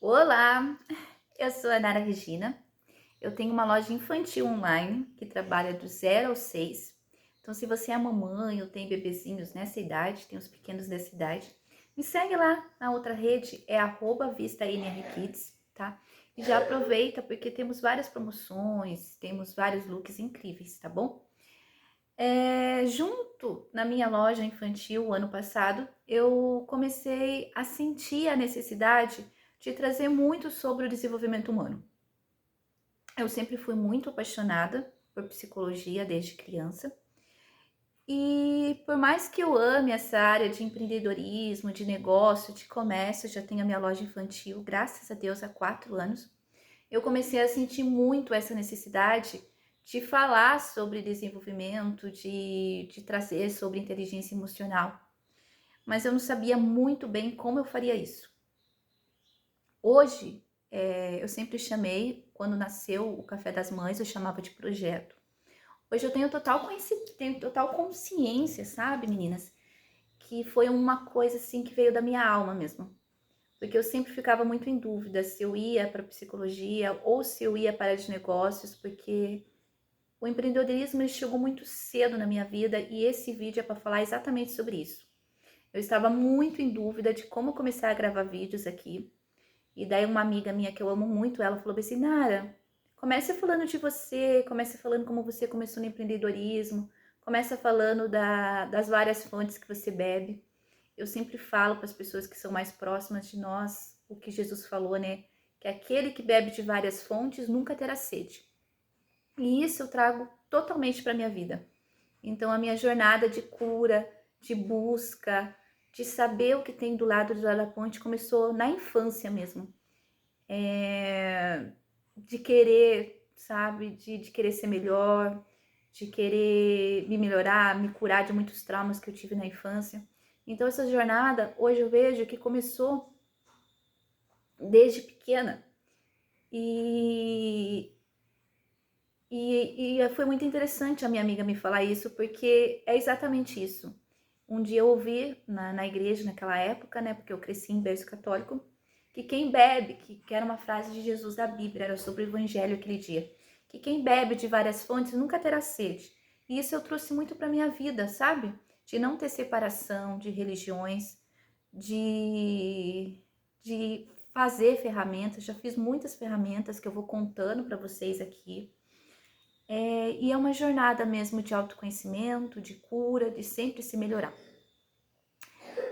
Olá, eu sou a Nara Regina. Eu tenho uma loja infantil online que trabalha do 0 ao 6. Então, se você é mamãe ou tem bebezinhos nessa idade, tem os pequenos dessa idade, me segue lá na outra rede, é @VistaNRKids, tá? E já aproveita porque temos várias promoções, temos vários looks incríveis, tá bom? Junto na minha loja infantil, ano passado, eu comecei a sentir a necessidade de trazer muito sobre o desenvolvimento humano. Eu sempre fui muito apaixonada por psicologia desde criança. E por mais que eu ame essa área de empreendedorismo, de negócio, de comércio, já tenho a minha loja infantil, graças a Deus, há 4 anos, eu comecei a sentir muito essa necessidade de falar sobre desenvolvimento, de trazer sobre inteligência emocional. Mas eu não sabia muito bem como eu faria isso. Hoje, eu sempre chamei, quando nasceu o Café das Mães, eu chamava de projeto. Hoje eu tenho tenho total consciência, sabe, meninas? Que foi uma coisa assim que veio da minha alma mesmo. Porque eu sempre ficava muito em dúvida se eu ia para psicologia ou se eu ia para a área de negócios, porque o empreendedorismo ele chegou muito cedo na minha vida e esse vídeo é para falar exatamente sobre isso. Eu estava muito em dúvida de como começar a gravar vídeos aqui. E daí uma amiga minha que eu amo muito, ela falou assim, Nara, comece falando de você, comece falando como você começou no empreendedorismo, começa falando das várias fontes que você bebe. Eu sempre falo para as pessoas que são mais próximas de nós, o que Jesus falou, né? Que aquele que bebe de várias fontes nunca terá sede. E isso eu trago totalmente para minha vida. Então a minha jornada de cura, de busca, de saber o que tem do lado de lá da ponte começou na infância mesmo. De querer, sabe, de querer ser melhor, de querer me melhorar, me curar de muitos traumas que eu tive na infância. Então essa jornada, hoje eu vejo que começou desde pequena. E, e foi muito interessante a minha amiga me falar isso, porque é exatamente isso. Um dia eu ouvi na igreja, naquela época, né, porque eu cresci em berço católico, que quem bebe, que era uma frase de Jesus da Bíblia, era sobre o evangelho aquele dia, que quem bebe de várias fontes nunca terá sede. E isso eu trouxe muito para minha vida, sabe? De não ter separação de religiões, de, de fazer ferramentas. Já fiz muitas ferramentas que eu vou contando para vocês aqui. E é uma jornada mesmo de autoconhecimento, de cura, de sempre se melhorar.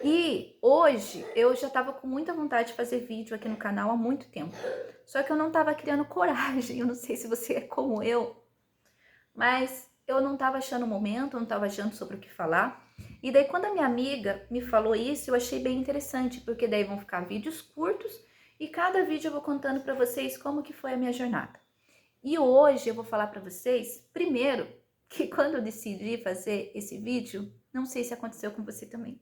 E hoje eu já estava com muita vontade de fazer vídeo aqui no canal há muito tempo. Só que eu não estava criando coragem. Eu não sei se você é como eu, mas eu não estava achando o momento, eu não estava achando sobre o que falar. E daí quando a minha amiga me falou isso, eu achei bem interessante, porque daí vão ficar vídeos curtos e cada vídeo eu vou contando para vocês como que foi a minha jornada. E hoje eu vou falar para vocês, primeiro, que quando eu decidi fazer esse vídeo, não sei se aconteceu com você também,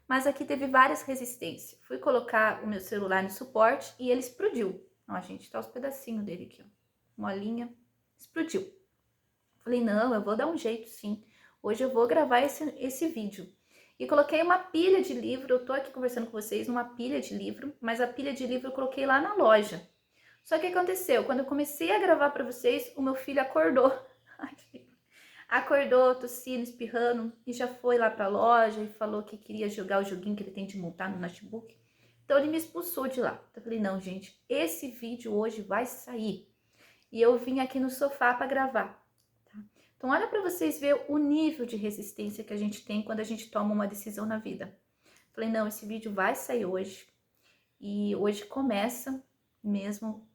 mas aqui teve várias resistências. Fui colocar o meu celular no suporte e ele explodiu. Ó, gente, tá os pedacinhos dele aqui, ó. Molinha, explodiu. Falei, não, eu vou dar um jeito sim. Hoje eu vou gravar esse vídeo. E coloquei uma pilha de livro, eu tô aqui conversando com vocês numa pilha de livro, mas a pilha de livro eu coloquei lá na loja. Só que o que aconteceu? Quando eu comecei a gravar para vocês, o meu filho acordou. Acordou, tossindo, espirrando e já foi lá para a loja e falou que queria jogar o joguinho que ele tem de montar no notebook. Então ele me expulsou de lá. Eu falei, não, gente, esse vídeo hoje vai sair. E eu vim aqui no sofá para gravar. Tá? Então olha para vocês ver o nível de resistência que a gente tem quando a gente toma uma decisão na vida. Falei, não, esse vídeo vai sair hoje. E hoje começa mesmo,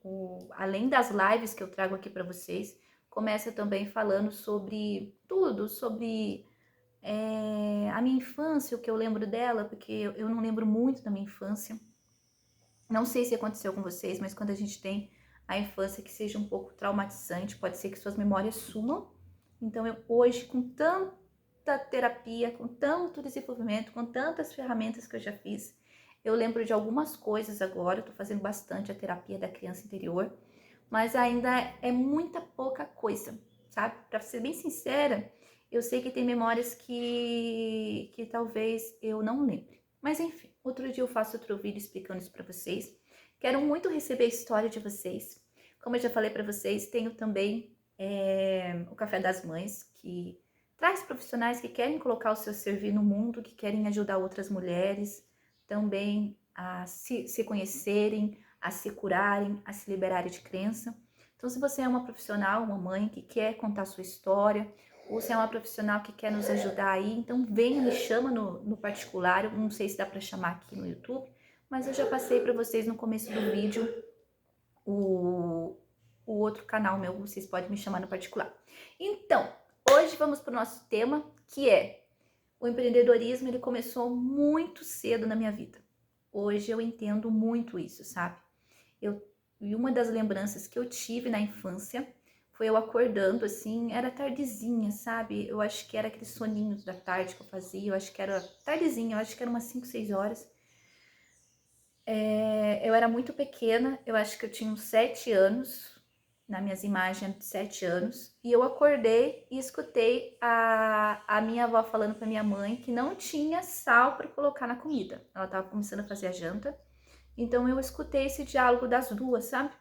além das lives que eu trago aqui para vocês, começa também falando sobre tudo, sobre a minha infância, o que eu lembro dela, porque eu não lembro muito da minha infância. Não sei se aconteceu com vocês, mas quando a gente tem a infância que seja um pouco traumatizante, pode ser que suas memórias sumam. Então eu hoje, com tanta terapia, com tanto desenvolvimento, com tantas ferramentas que eu já fiz, eu lembro de algumas coisas agora, eu tô fazendo bastante a terapia da criança interior, mas ainda é muita pouca coisa, sabe? Pra ser bem sincera, eu sei que tem memórias que talvez eu não lembre. Mas enfim, outro dia eu faço outro vídeo explicando isso pra vocês. Quero muito receber a história de vocês. Como eu já falei para vocês, tenho também o Café das Mães, que traz profissionais que querem colocar o seu servir no mundo, que querem ajudar outras mulheres também a se conhecerem, a se curarem, a se liberarem de crença. Então, se você é uma profissional, uma mãe que quer contar sua história, ou se é uma profissional que quer nos ajudar aí, então venha, me chama no particular. Eu não sei se dá para chamar aqui no YouTube, mas eu já passei para vocês no começo do vídeo o outro canal meu, vocês podem me chamar no particular. Então, hoje vamos para o nosso tema, que é o empreendedorismo. Ele começou muito cedo na minha vida. Hoje eu entendo muito isso, sabe? E uma das lembranças que eu tive na infância foi eu acordando assim, era tardezinha, sabe? Eu acho que era aqueles soninhos da tarde que eu fazia, eu acho que era tardezinha, eu acho que era umas 5, 6 horas. Eu era muito pequena, eu acho que eu tinha uns 7 anos, nas minhas imagens de 7 anos, e eu acordei e escutei a minha avó falando para minha mãe que não tinha sal para colocar na comida. Ela estava começando a fazer a janta, então eu escutei esse diálogo das duas, sabe?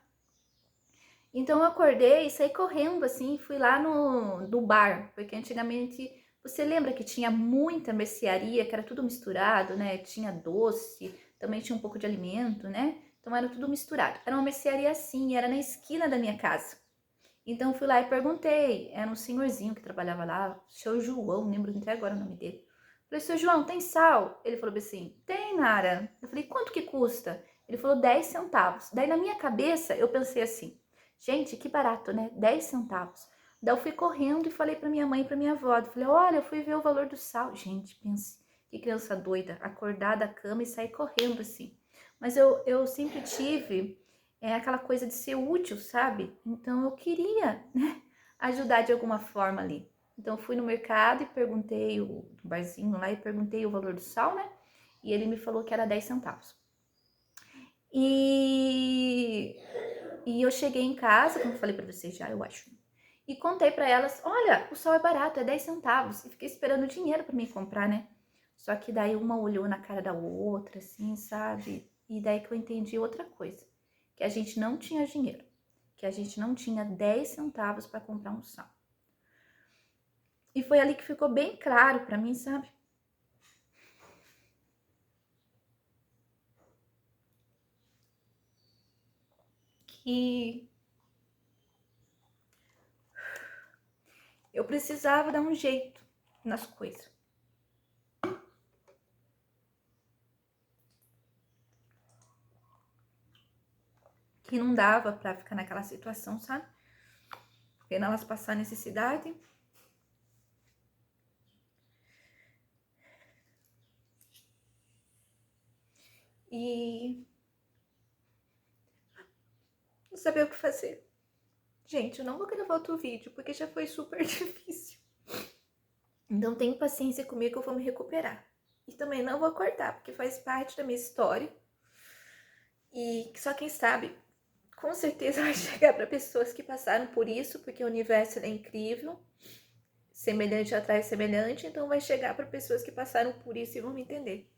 Então eu acordei e saí correndo assim, fui lá no bar, porque antigamente, você lembra que tinha muita mercearia, que era tudo misturado, né? Tinha doce, também tinha um pouco de alimento, né? Então era tudo misturado. Era uma mercearia assim, era na esquina da minha casa. Então eu fui lá e perguntei, era um senhorzinho que trabalhava lá, o seu João, não lembro até agora o nome dele. Falei, seu João, tem sal? Ele falou assim, tem, Nara. Eu falei, quanto que custa? Ele falou 10 centavos. Daí na minha cabeça eu pensei assim, gente, que barato, né? 10 centavos. Daí eu fui correndo e falei pra minha mãe e pra minha avó. Eu falei, olha, eu fui ver o valor do sal. Gente, pense, que criança doida, acordar da cama e sair correndo assim. Mas eu sempre tive aquela coisa de ser útil, sabe? Então eu queria, né, ajudar de alguma forma ali. Então eu fui no mercado e perguntei, no barzinho lá, e perguntei o valor do sal, né? E ele me falou que era 10 centavos. E eu cheguei em casa, como eu falei pra vocês já, eu acho. E contei pra elas, olha, o sal é barato, é 10 centavos. E fiquei esperando dinheiro pra mim comprar, né? Só que daí uma olhou na cara da outra, assim, sabe? E daí que eu entendi outra coisa. Que a gente não tinha dinheiro. Que a gente não tinha 10 centavos pra comprar um sal. E foi ali que ficou bem claro pra mim, sabe? Que eu precisava dar um jeito nas coisas. Que não dava pra ficar naquela situação, sabe? Vendo elas passar necessidade. E não sabia o que fazer. Gente, eu não vou gravar outro vídeo, porque já foi super difícil. Então tenha paciência comigo que eu vou me recuperar. E também não vou cortar, porque faz parte da minha história. E só quem sabe, com certeza vai chegar para pessoas que passaram por isso, porque o universo é incrível. Semelhante atrai semelhante, então vai chegar para pessoas que passaram por isso e vão me entender.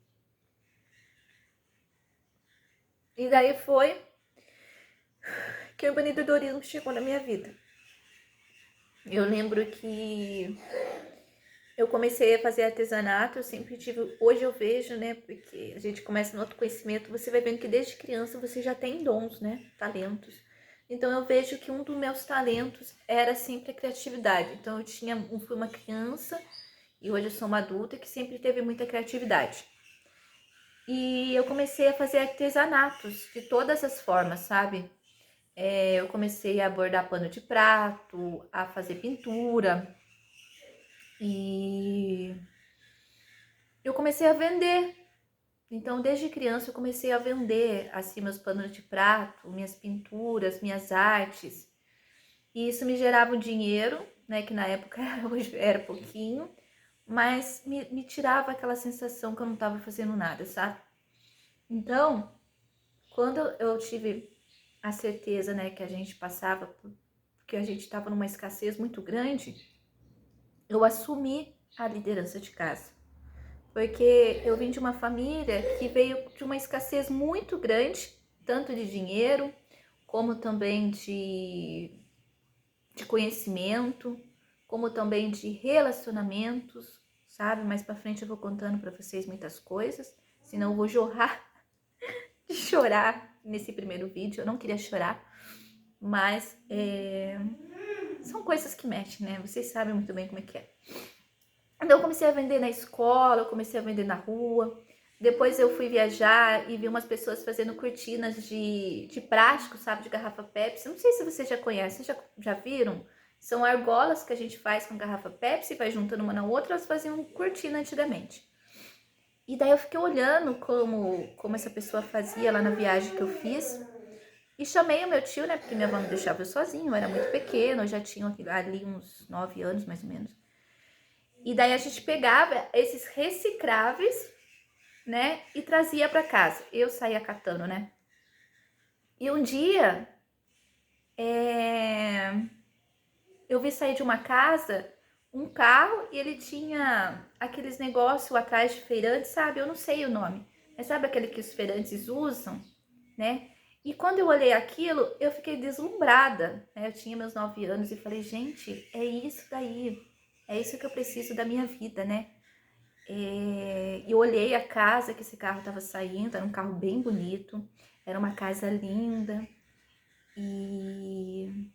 E daí foi que o empreendedorismo chegou na minha vida. Eu lembro que eu comecei a fazer artesanato, eu sempre tive, hoje eu vejo, né, porque a gente começa no autoconhecimento, você vai vendo que desde criança você já tem dons, né, talentos. Então eu vejo que um dos meus talentos era sempre a criatividade. Então eu fui uma criança e hoje eu sou uma adulta que sempre teve muita criatividade. E eu comecei a fazer artesanatos de todas as formas, sabe? Eu comecei a bordar pano de prato, a fazer pintura, e eu comecei a vender. Então, desde criança, eu comecei a vender assim meus panos de prato, minhas pinturas, minhas artes. E isso me gerava um dinheiro, né? Que na época hoje era pouquinho, mas me tirava aquela sensação que eu não estava fazendo nada, sabe? Então, quando eu tive a certeza, né, que a gente passava, que a gente estava numa escassez muito grande, eu assumi a liderança de casa. Porque eu vim de uma família que veio de uma escassez muito grande, tanto de dinheiro, como também de conhecimento, como também de relacionamentos, sabe? Mais pra frente eu vou contando pra vocês muitas coisas, senão eu vou jorrar de chorar nesse primeiro vídeo. Eu não queria chorar, mas são coisas que mexem, né? Vocês sabem muito bem como é que é. Então eu comecei a vender na escola, eu comecei a vender na rua. Depois eu fui viajar e vi umas pessoas fazendo cortinas de plástico, sabe? De garrafa Pepsi. Não sei se vocês já conhecem, já viram? São argolas que a gente faz com garrafa Pepsi, vai juntando uma na outra, elas faziam cortina antigamente. E daí eu fiquei olhando como essa pessoa fazia lá na viagem que eu fiz. E chamei o meu tio, né? Porque minha avó não deixava eu sozinho, eu era muito pequeno, eu já tinha ali uns 9 anos, mais ou menos. E daí a gente pegava esses recicláveis, né? E trazia para casa. Eu saía catando, né? E um dia, eu vi sair de uma casa um carro e ele tinha aqueles negócios atrás de feirante, sabe? Eu não sei o nome, mas sabe aquele que os feirantes usam, né? E quando eu olhei aquilo, eu fiquei deslumbrada, né? Eu tinha meus 9 anos e falei, gente, é isso daí, é isso que eu preciso da minha vida, né? E eu olhei a casa que esse carro estava saindo, era um carro bem bonito, era uma casa linda, e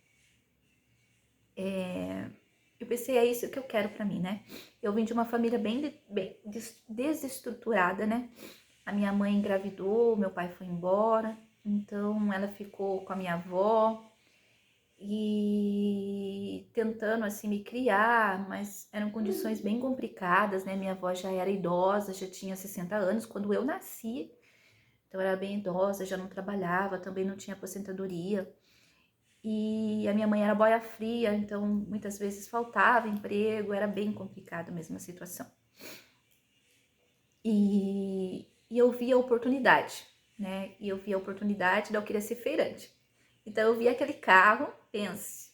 eu pensei, é isso que eu quero pra mim, né? Eu vim de uma família bem desestruturada, né? A minha mãe engravidou, meu pai foi embora, então ela ficou com a minha avó e tentando assim me criar, mas eram condições bem complicadas, né? Minha avó já era idosa, já tinha 60 anos quando eu nasci, então era bem idosa, já não trabalhava, também não tinha aposentadoria. E a minha mãe era boia fria, então muitas vezes faltava emprego, era bem complicado mesmo a situação. E eu vi a oportunidade, né? E eu vi a oportunidade de eu querer ser feirante. Então eu vi aquele carro, pense,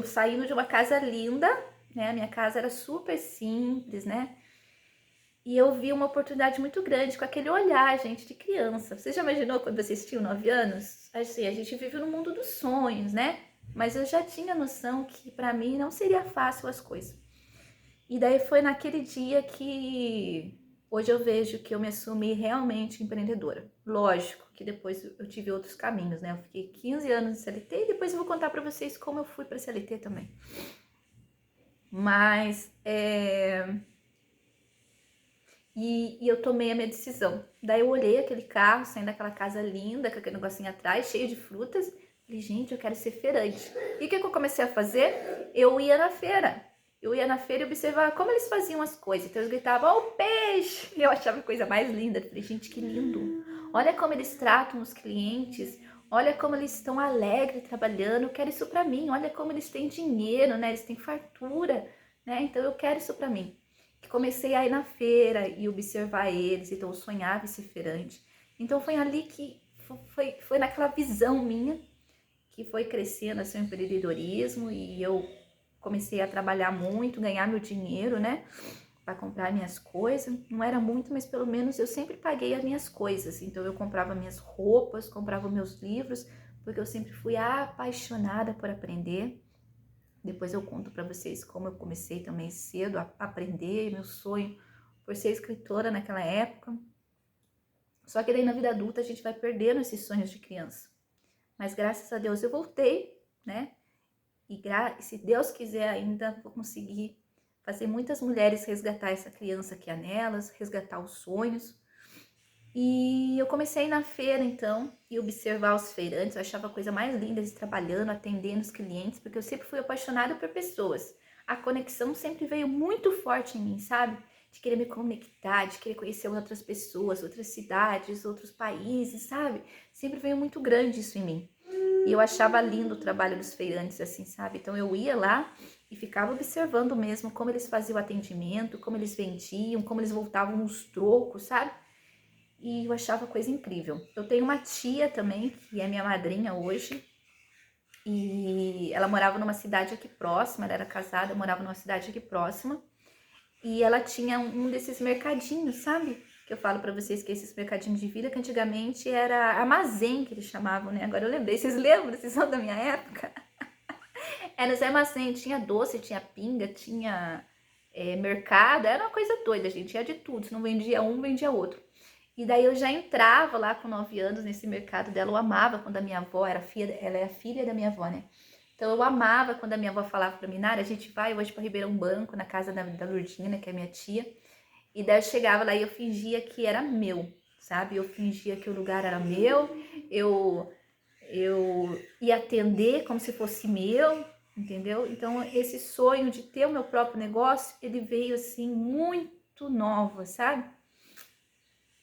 saindo de uma casa linda, né? A minha casa era super simples, né? E eu vi uma oportunidade muito grande com aquele olhar, gente, de criança. Você já imaginou quando vocês tinham 9 anos? Assim, a gente vive no mundo dos sonhos, né? Mas eu já tinha noção que para mim não seria fácil as coisas. E daí foi naquele dia que hoje eu vejo que eu me assumi realmente empreendedora. Lógico que depois eu tive outros caminhos, né? Eu fiquei 15 anos de CLT e depois eu vou contar para vocês como eu fui para CLT também. Mas E eu tomei a minha decisão. Daí eu olhei aquele carro, saindo daquela casa linda, com aquele negocinho atrás, cheio de frutas. Falei, gente, eu quero ser feirante. E o que eu comecei a fazer? Eu ia na feira. Eu ia na feira e observava como eles faziam as coisas. Então eles gritavam, ó, o peixe! E eu achava a coisa mais linda. Falei, gente, que lindo. Olha como eles tratam os clientes. Olha como eles estão alegres trabalhando. Eu quero isso pra mim. Olha como eles têm dinheiro, né? Eles têm fartura, né? Então eu quero isso pra mim. Que comecei a ir na feira e observar eles, então eu sonhava em ser feirante. Então foi ali que, foi naquela visão minha que foi crescendo assim, o empreendedorismo e eu comecei a trabalhar muito, ganhar meu dinheiro, né, para comprar minhas coisas. Não era muito, mas pelo menos eu sempre paguei as minhas coisas. Então eu comprava minhas roupas, comprava meus livros, porque eu sempre fui apaixonada por aprender. Depois eu conto para vocês como eu comecei também cedo a aprender, meu sonho por ser escritora naquela época. Só que daí na vida adulta a gente vai perdendo esses sonhos de criança. Mas graças a Deus eu voltei, né? E se Deus quiser ainda vou conseguir fazer muitas mulheres resgatar essa criança que há nelas, resgatar os sonhos. E eu comecei a ir na feira, então, e observar os feirantes. Eu achava a coisa mais linda eles trabalhando, atendendo os clientes, porque eu sempre fui apaixonada por pessoas. A conexão sempre veio muito forte em mim, sabe? De querer me conectar, de querer conhecer outras pessoas, outras cidades, outros países, sabe? Sempre veio muito grande isso em mim. E eu achava lindo o trabalho dos feirantes, assim, sabe? Então eu ia lá e ficava observando mesmo como eles faziam o atendimento, como eles vendiam, como eles voltavam os trocos, sabe? E eu achava coisa incrível. Eu tenho uma tia também, que é minha madrinha hoje, e ela morava numa cidade aqui próxima, ela era casada, morava numa cidade aqui próxima, e ela tinha um desses mercadinhos, sabe? que eu falo pra vocês que esses mercadinhos de vila, que antigamente era armazém que eles chamavam, né? Agora eu lembrei, vocês lembram? Vocês são da minha época? Era os armazém, tinha doce, tinha pinga, tinha mercado, era uma coisa doida, gente, tinha de tudo, se não vendia um, vendia outro. E daí eu já entrava lá com 9 anos nesse mercado dela, eu amava quando a minha avó era filha, ela é a filha da minha avó, né? Então eu amava quando a minha avó falava pra mim, Nara, a gente vai hoje pra Ribeirão Branco, na casa da Lourdinha, que é minha tia. E daí eu chegava lá e eu fingia que era meu, sabe? Eu fingia que o lugar era meu, eu ia atender como se fosse meu, entendeu? Então esse sonho de ter o meu próprio negócio, ele veio assim muito nova, sabe?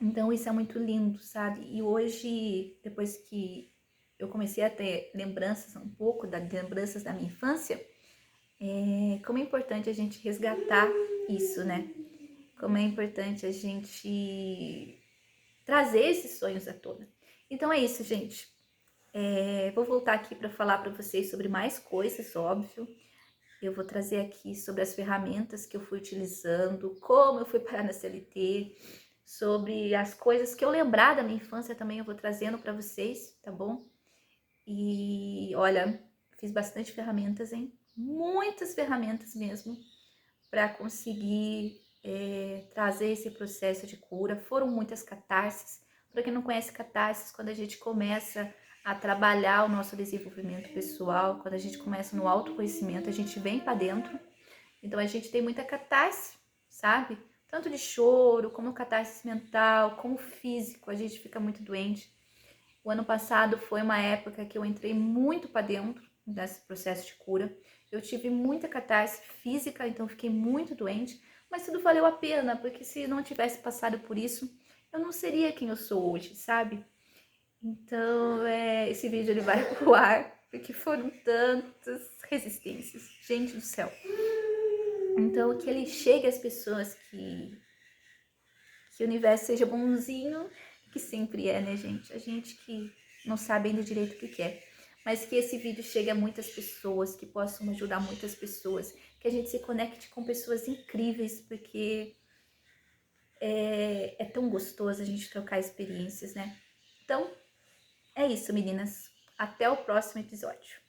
Então isso é muito lindo, sabe? E hoje, depois que eu comecei a ter lembranças, um pouco das lembranças da minha infância, como é importante a gente resgatar isso, né? Como é importante a gente trazer esses sonhos à tona. Então é isso, gente. Vou voltar aqui para falar para vocês sobre mais coisas, óbvio. Eu vou trazer aqui sobre as ferramentas que eu fui utilizando, como eu fui parar na CLT, sobre as coisas que eu lembrar da minha infância também eu vou trazendo para vocês, tá bom? E olha, fiz bastante ferramentas, hein? Muitas ferramentas mesmo para conseguir trazer esse processo de cura. Foram muitas catarses. Para quem não conhece catarses, quando a gente começa a trabalhar o nosso desenvolvimento pessoal, quando a gente começa no autoconhecimento, a gente vem para dentro. Então a gente tem muita catarse, sabe? Tanto de choro, como catarse mental, como físico, a gente fica muito doente. O ano passado foi uma época que eu entrei muito para dentro desse processo de cura. Eu tive muita catarse física, então fiquei muito doente, mas tudo valeu a pena, porque se não tivesse passado por isso, eu não seria quem eu sou hoje, sabe? Então, esse vídeo ele vai pro ar, porque foram tantas resistências. Gente do céu. Então, que ele chegue às pessoas que o universo seja bonzinho, que sempre é, né, gente? A gente que não sabe ainda direito o que quer. Mas que esse vídeo chegue a muitas pessoas, que possam ajudar muitas pessoas, que a gente se conecte com pessoas incríveis, porque é tão gostoso a gente trocar experiências, né? Então, é isso, meninas. Até o próximo episódio.